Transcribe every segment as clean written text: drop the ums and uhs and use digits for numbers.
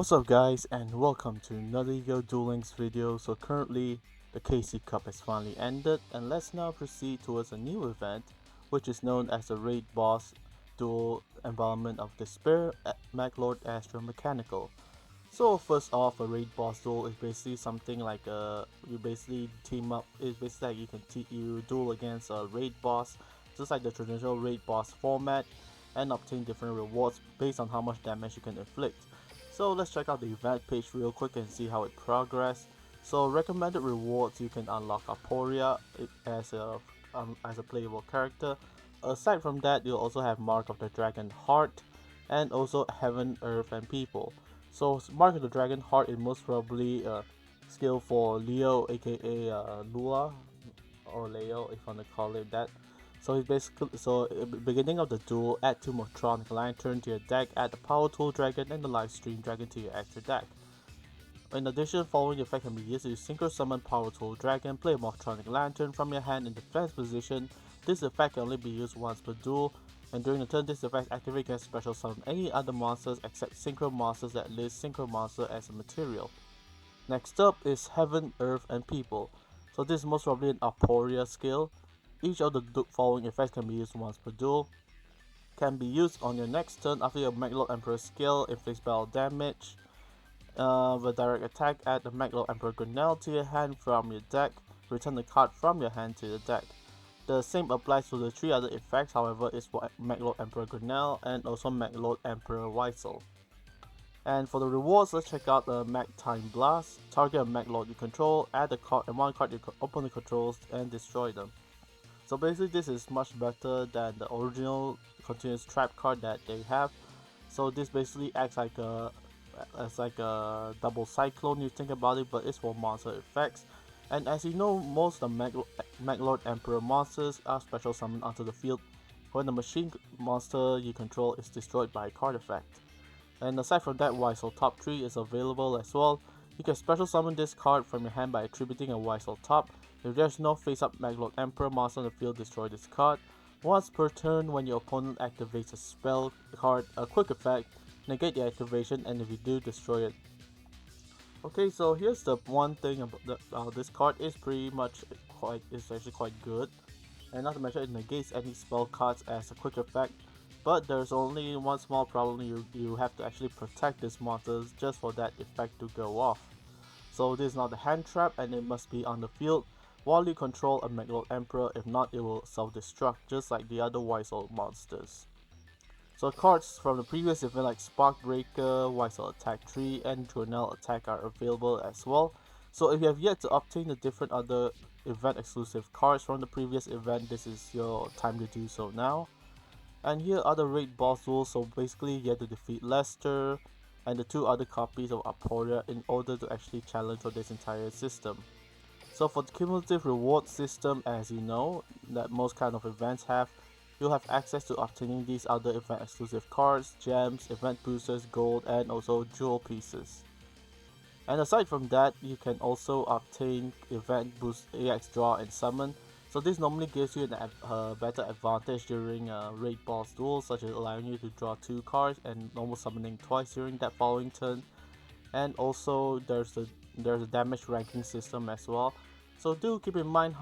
What's up guys, and welcome to another YuGiOh Dueling's video. So currently the KC Cup has finally ended, and let's now proceed towards a new event which is known as the Raid Boss Duel Environment of Despair at meklord Astro Mechanical. So first off, a Raid Boss Duel is basically something like you basically team up. It's basically like you duel against a Raid Boss, just like the traditional Raid Boss format, and obtain different rewards based on how much damage you can inflict. So let's check out the event page real quick and see how it progressed. So recommended rewards, you can unlock Aporia as a playable character. Aside from that, you'll also have Mark of the Dragon Heart and also Heaven, Earth and People. So Mark of the Dragon Heart is most probably a skill for Leo, aka Lua or Leo if you want to call it that. So it's basically beginning of the duel, add 2 Motronic Lantern to your deck, add the Power Tool Dragon and the Livestream Dragon to your extra deck. In addition, following effect can be used to synchro summon Power Tool Dragon, play a Motronic Lantern from your hand in defense position. This effect can only be used once per duel, and during the turn this effect activates can special summon any other monsters except synchro monsters that list synchro monster as a material. Next up is Heaven, Earth and People. So this is most probably an Aporia skill. Each of the following effects can be used once per duel. Can be used on your next turn after your meklord Emperor skill inflicts battle damage. With direct attack, add the meklord Emperor Grinnell to your hand from your deck. Return the card from your hand to the deck. The same applies to the 3 other effects, however, is for meklord Emperor Grinnell and also meklord Emperor Weisel. And for the rewards, let's check out the Time Blast. Target a meklord you control, add a card and 1 card you open the controls and destroy them. So basically this is much better than the original continuous trap card that they have. So this basically acts like a double cyclone, you think about it, but it's for monster effects. And as you know, most of the meklord Emperor monsters are special summoned onto the field when the machine monster you control is destroyed by a card effect. And aside from that, Weisel Top 3 is available as well. You can special summon this card from your hand by attributing a Weisel Top. If there's no face-up meklord Emperor monster on the field, destroy this card. Once per turn, when your opponent activates a spell card, a quick effect, negate the activation, and if you do, destroy it. Okay, so here's the one thing about this card is actually quite good, and not to mention it negates any spell cards as a quick effect. But there's only one small problem, you have to actually protect these monsters just for that effect to go off. So this is not a hand trap and it must be on the field while you control a meklord Emperor, if not it will self-destruct just like the other Weisel monsters. So cards from the previous event like Spark Breaker, Weisel Attack 3 and Grinnell Attack are available as well. So if you have yet to obtain the different other event exclusive cards from the previous event, this is your time to do so now. And here are the raid boss rules, so basically you have to defeat Lester and the 2 other copies of Aporia in order to actually challenge for this entire system. So for the cumulative reward system, as you know, that most kind of events have, you'll have access to obtaining these other event exclusive cards, gems, event boosters, gold, and also jewel pieces. And aside from that, you can also obtain event boost AX draw and summon. So this normally gives you a better advantage during raid boss duels, such as allowing you to draw 2 cards and normal summoning twice during that following turn. And also there's a damage ranking system as well. So do keep in mind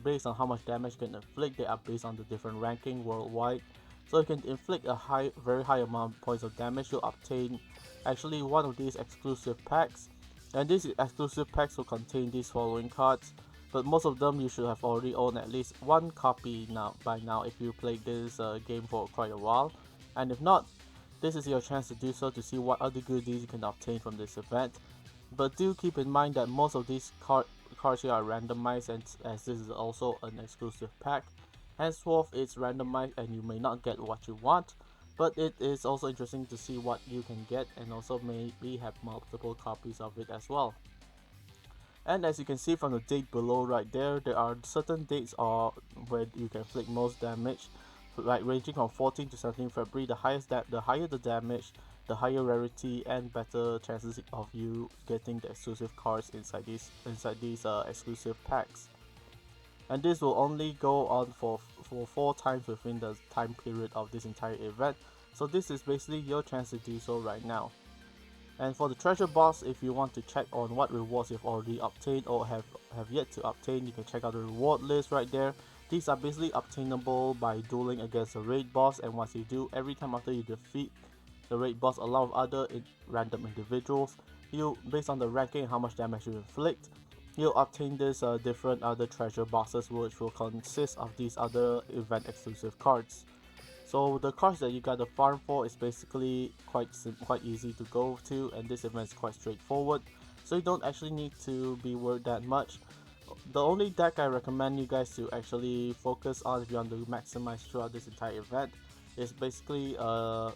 based on how much damage you can inflict, they are based on the different ranking worldwide. So you can inflict a very high amount of points of damage, you'll obtain actually one of these exclusive packs. And these exclusive packs will contain these following cards, but most of them you should have already owned at least 1 copy by now if you played this game for quite a while. And if not, this is your chance to do so to see what other goodies you can obtain from this event. But do keep in mind that most of these cards here are randomized, and as this is also an exclusive pack, henceforth it's randomized and you may not get what you want, but it is also interesting to see what you can get and also maybe have multiple copies of it as well. And as you can see from the date below right there are certain dates where you can inflict most damage, like ranging from 14 to 17 February. The higher the damage, the higher rarity and better chances of you getting the exclusive cards inside these exclusive packs. And this will only go on for 4 times within the time period of this entire event. So this is basically your chance to do so right now. And for the treasure box, if you want to check on what rewards you've already obtained or have yet to obtain, you can check out the reward list right there. These are basically obtainable by dueling against a raid boss, and once you do, every time after you defeat the raid boss, a lot of other random individuals, you, based on the ranking and how much damage you inflict, you'll obtain this different other treasure boxes, which will consist of these other event exclusive cards. So the cards that you gotta farm for is basically quite easy to go to, and this event is quite straightforward, so you don't actually need to be worried that much. The only deck I recommend you guys to actually focus on if you want to maximize throughout this entire event is basically a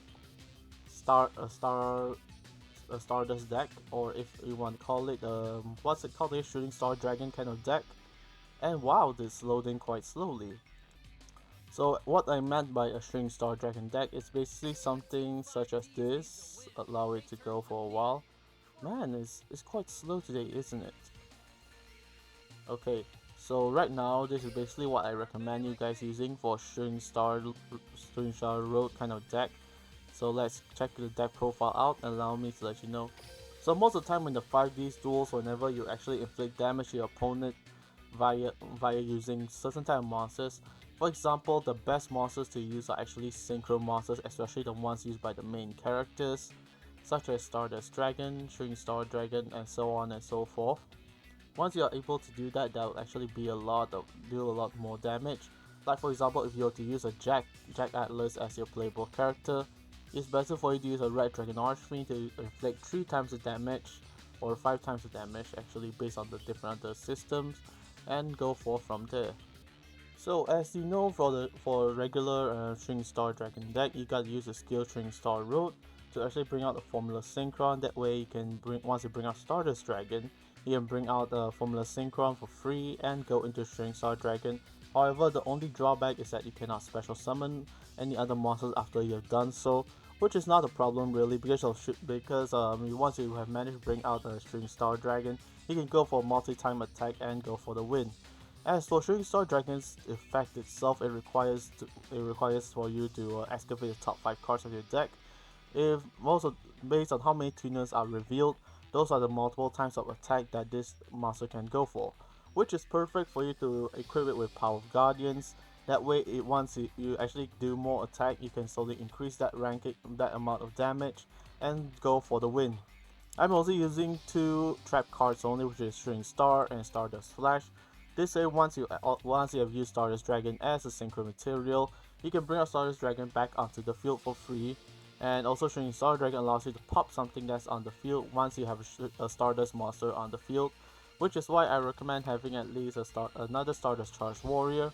Stardust deck, or if you want to call it what's it called, a Shooting Star Dragon kind of deck. And wow, this is loading quite slowly. So what I meant by a Shooting Star Dragon deck is basically something such as this. Allow it to go for a while. Man, it's quite slow today, isn't it? Okay, so right now this is basically what I recommend you guys using for Shooting Star Road kind of deck. So let's check the deck profile out and allow me to let you know. So most of the time in the 5D duels, whenever you actually inflict damage to your opponent via using certain type of monsters. For example, the best monsters to use are actually synchro monsters, especially the ones used by the main characters, such as Stardust Dragon, Shooting Star Dragon, and so on and so forth. Once you are able to do that, that will actually be deal a lot more damage. Like for example, if you were to use a Jack Atlas as your playable character, it's better for you to use a Red Dragon Archfiend to inflict 3 times the damage, or 5 times the damage actually, based on the different other systems, and go forth from there. So as you know, for a regular Shooting Star Dragon deck, you gotta use the skill Shooting Star Road to actually bring out the Formula Synchron. That way you can once you bring out Stardust Dragon, you can bring out the Formula Synchron for free and go into Shooting Star Dragon. However, the only drawback is that you cannot special summon any other monsters after you have done so, which is not a problem really, because once you have managed to bring out the Shooting Star Dragon, you can go for multi-time attack and go for the win. As for Shooting Star Dragon's effect itself, it requires for you to excavate the top 5 cards of your deck. If based on how many tuners are revealed, those are the multiple times of attack that this monster can go for, which is perfect for you to equip it with Power of Guardians. That way, once you actually do more attack, you can slowly increase that that amount of damage, and go for the win. I'm also using 2 trap cards only, which is Shooting Star and Stardust Flash. This way, once you have used Stardust Dragon as a synchro material, you can bring out Stardust Dragon back onto the field for free. And also, Shooting Star Dragon allows you to pop something that's on the field once you have a Stardust monster on the field, which is why I recommend having at least another Stardust Charged Warrior,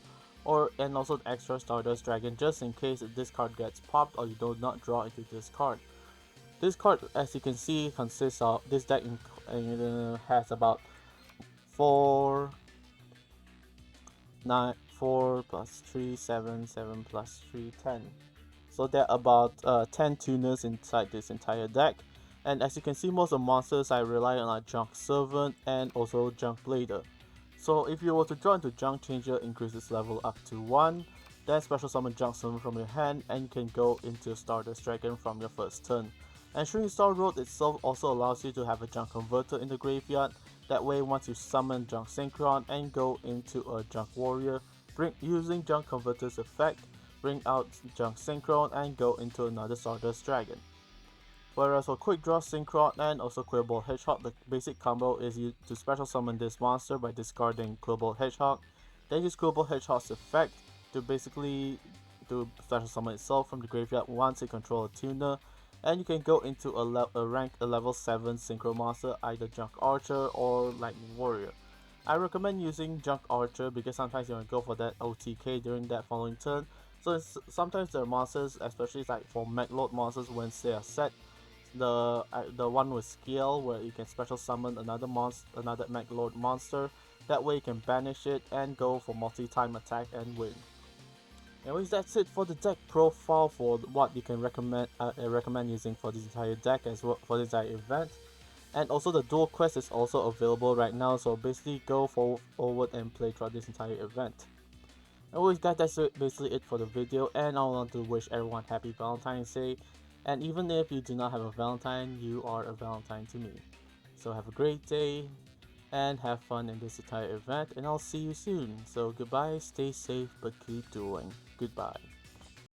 and also an extra Stardust Dragon, just in case if this card gets popped or you do not draw into this card. This card, as you can see, consists of this deck has about 4 plus 3, 7, 7 plus 3, 10. So there are about 10 tuners inside this entire deck. And as you can see, most of the monsters I rely on are Junk Servant and also Junk Blader. So if you were to draw into Junk Changer, increases level up to 1, then special summon Junk Servant from your hand, and you can go into Stardust Dragon from your first turn. And Shooting Star Road itself also allows you to have a Junk Converter in the graveyard. That way, once you summon Junk Synchron and go into a Junk Warrior, using Junk Converter's effect, bring out Junk Synchron and go into another Stardust Dragon. Whereas for Quick Draw Synchron and also Quillbolt Hedgehog, the basic combo is you to special summon this monster by discarding Quillbolt Hedgehog, then use Quillbolt Hedgehog's effect to basically do special summon itself from the graveyard once you control a tuner, and you can go into a level 7 synchro monster, either Junk Archer or Lightning Warrior. I recommend using Junk Archer because sometimes you want to go for that OTK during that following turn. So sometimes there are monsters, especially like for meklord monsters, when they are set, the one with scale where you can special summon another meklord monster. That way you can banish it and go for multi-time attack and win. Anyways, that's it for the deck profile for what you can recommend using for this entire deck as well for this entire event. And also the dual quest is also available right now, so basically go forward and play throughout this entire event. Anyways guys, that's basically it for the video, and I want to wish everyone happy Valentine's Day. And even if you do not have a Valentine, you are a Valentine to me. So have a great day and have fun in this entire event, and I'll see you soon. So goodbye, stay safe, but keep dueling. Goodbye.